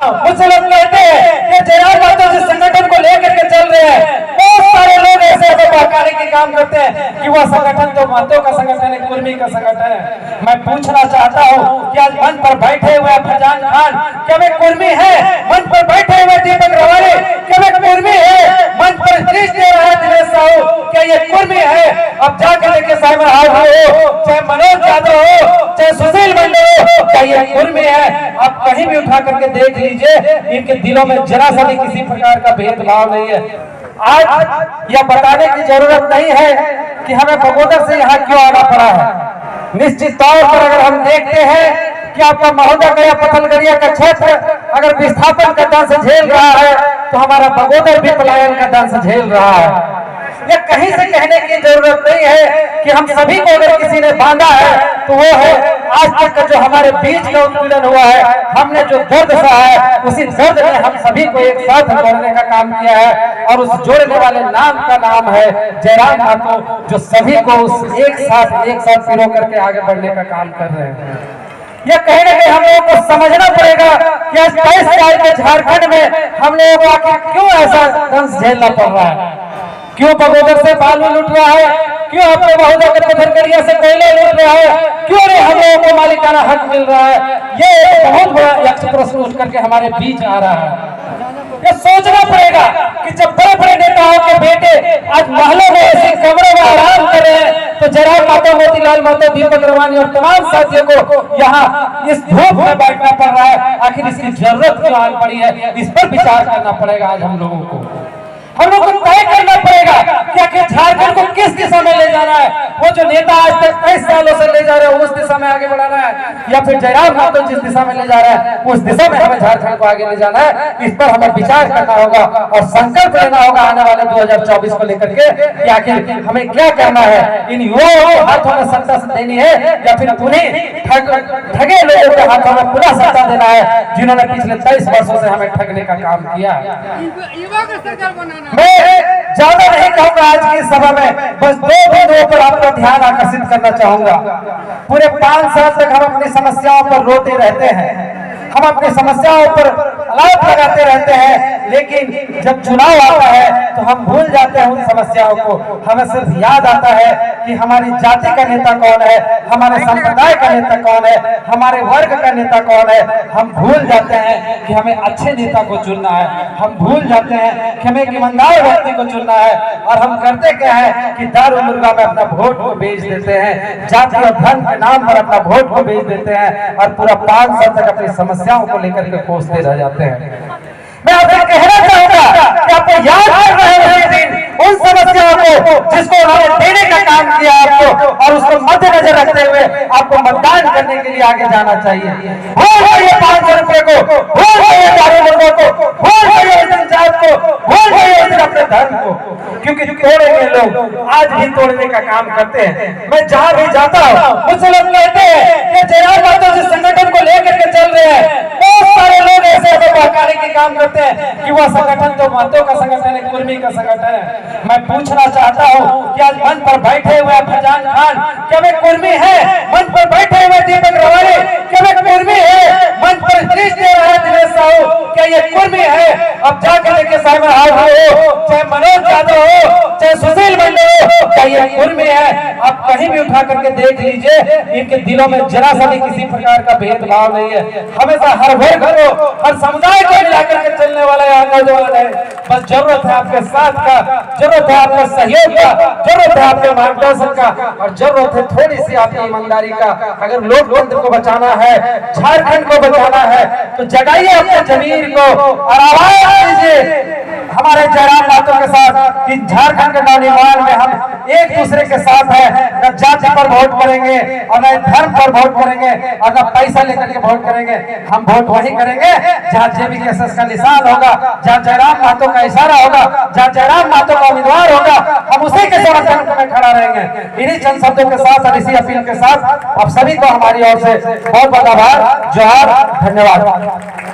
मुझसे लोग कहते हैं कि जयराम महतो जिस संगठन को लेकर के चल रहे हैं, बहुत सारे लोग ऐसे बहकाने के काम करते हैं कि वह संगठन तो महतो का संगठन है, कुर्मी का संगठन है। मैं पूछना चाहता हूं कि आज मंच पर बैठे हुए फैजान खान क्या वे कुर्मी है? मंच पर बैठे हुए दीपक रवारे क्या वे कुर्मी है? मंच पर स्पीच दे रहा है दिनेश साहू क्या ये कुर्मी है? अब जाकर देखिए साइमन हाउस हो, चाहे मनोज यादव हो, चाहे सुशील मंडल हो, क्या ये कुर्मी है? आप कहीं भी उठा करके देख लीजिए, इनके दिलों में जरा सा भी किसी प्रकार का भेदभाव नहीं है। आज यह बताने की जरूरत नहीं है कि हमें बगोदर से यहाँ क्यों आना पड़ा है। निश्चित तौर पर अगर हम देखते हैं कि आपका महोदय पथलगड़िया का क्षेत्र अगर विस्थापन का दंश झेल रहा है तो हमारा बगोदर भी पलायन का दंश झेल रहा है। ये कहीं से कहने की जरूरत नहीं है कि हम सभी को अगर किसी ने बांधा है तो वो है आज तक का जो हमारे बीच का उत्पीड़न हुआ है, हमने जो दर्द सहा है, उसी दर्द ने हम सभी को एक साथ जोड़ने का काम किया है और उस जोड़ने वाले नाम का नाम है जयराम महतो, जो सभी को उस एक साथ पिरो करके आगे बढ़ने का काम कर रहे हैं। यह कहीं ना कहीं हम लोगों को समझना पड़ेगा कि आज 23 साल के झारखंड में हम लोगों को आखिर क्यों ऐसा दंश झेलना पड़ रहा है, क्यों बगोदर से बालू लूट रहा है, क्यों अपने महोदय के पथलगड़िया से कोयले लूट रहा है, क्यों नहीं हम लोगों को मालिकाना हक मिल रहा है? ये बहुत बड़ा यक्ष प्रश्न उठ करके हमारे बीच आ रहा है। ये सोचना पड़ेगा कि जब बड़े बड़े नेताओं के बेटे आज महलों में ऐसे कमरों में आराम कर रहे हैं तो जयराम महतो, मोतीलाल महतो, दीपक रवानी और तमाम साथियों को यहाँ इस धूप में बैठना पड़ रहा है। आखिर इसकी जरूरत क्यों आन पड़ी है, इस पर विचार करना पड़ेगा। आज हम लोगों को तय करना पड़ेगा कि आखिर झारखंड को किस दिशा में ले जाना है। वो जो नेता आज तक 23 सालों से ले जा रहे हैं उस दिशा में आगे बढ़ाना है, या फिर जयराम महतो जिस दिशा में ले जा रहा है उस दिशा में हमें झारखंड को आगे ले जाना है। इस पर हमें विचार करना होगा और संकल्प लेना होगा आने वाले 2024 को लेकर के कि आखिर हमें क्या करना है। इन युवाओं को हाथों में सत्ता देनी है या फिर उन्हें ठगे लोगों के हाथों में पूरा सत्ता देना है जिन्होंने पिछले 23 वर्षों से हमें ठगने का काम किया। मैं ज्यादा नहीं कहूंगा आज की सभा में, बस 2 बिंदुओं पर आपका ध्यान आकर्षित करना चाहूंगा। पूरे 5 साल तक हम अपनी समस्याओं पर रोते रहते हैं, हम अपनी समस्याओं पर आलाप लगाते रहते हैं, लेकिन जब चुनाव आता है तो हम भूल जाते हैं उन समस्याओं को। हमें सिर्फ याद आता है कि हमारी जाति का नेता कौन है, हमारे संप्रदाय का नेता कौन है, हमारे वर्ग का नेता कौन है। हम भूल जाते हैं कि हमें अच्छे नेता को चुनना है, हम भूल जाते हैं कि हमें एक ईमानदार व्यक्ति को चुनना है। और हम करते क्या है कि दारू मुर्गा में अपना वोट को बेच देते हैं, जाति और धर्म के नाम पर अपना वोट को बेच देते हैं और पूरा 5 साल तक अपनी समस्याओं को लेकर के कोसते रह जाते हैं। मैं आपसे कहना चाहूंगा कि आपको याद कर रहे हैं दिन उन समस्याओं को जिसको उन्होंने देने का काम किया आपको, और उसको मद्देनजर रखते हुए आपको मतदान करने के लिए आगे जाना चाहिए। वोट चाहिए 500 रुपए को, वोट चाहिए दारू मुर्गों को, वोट चाहिए जनजात को, वोट चाहिए अपने धर्म को, क्योंकि तोड़ेंगे लोग आज भी तोड़ने का काम करते हैं। मैं जहां भी जाता हूं मुझसे लोग कहते हैं कि जयराम महतो जिस संगठन को लेकर के चल रहे हैं, बहुत सारे लोग ऐसे बहकाने के काम करते हैं कि वह संगठन तो महतो का संगठन है, कुर्मी का संगठन है। मैं पूछना चाहता हूं कि आज मंच पर बैठे हुए फैजान खान क्या वे कुर्मी है? मंच पर बैठे हुए दीपक रवारे क्या वे कुर्मी है? मंच पर स्पीच दे रहा है दिनेश साहू क्या ये कुर्मी है? अब जाकर देखिए साइमन हाउस हो, चाहे मनोज यादव हो, चाहे सुशील मंडल हो, क्या ये कुर्मी है? आप कहीं भी उठा करके देख लीजिए, इनके दिलों में जरा सा भी किसी प्रकार का भेदभाव नहीं है। हमेशा हर वर्ग को, हर समुदाय को मिलाकर के चलने वाला यह नौजवान है। बस जरूरत है आपके साथ का, जरूरत है आपके सहयोग का, जरूरत है आपके मार्गदर्शन का, और जरूरत है थोड़ी सी आपकी ईमानदारी का। अगर लोकतंत्र को बचाना है, झारखंड को बचाना है, तो जगाइए अपने जमीर को और आवाज दीजिए हमारे जयराम महतो के साथ कि झारखंड के नवनिर्माण में हम एक दूसरे के साथ है। न जाति पर वोट करेंगे और न धर्म पर वोट करेंगे और न पैसा लेकर के वोट करेंगे। हम वोट वही करेंगे जहाँ JBKSS का निशान होगा, जहाँ जयराम महतो का इशारा होगा, जहाँ जयराम महतो का उम्मीदवार होगा, हम उसी के समर्थन में खड़ा रहेंगे। इन्हीं चंद शब्दों के साथ और इसी अपील के साथ आप सभी को हमारी ओर से बहुत बहुत आभार, जोहार, धन्यवाद।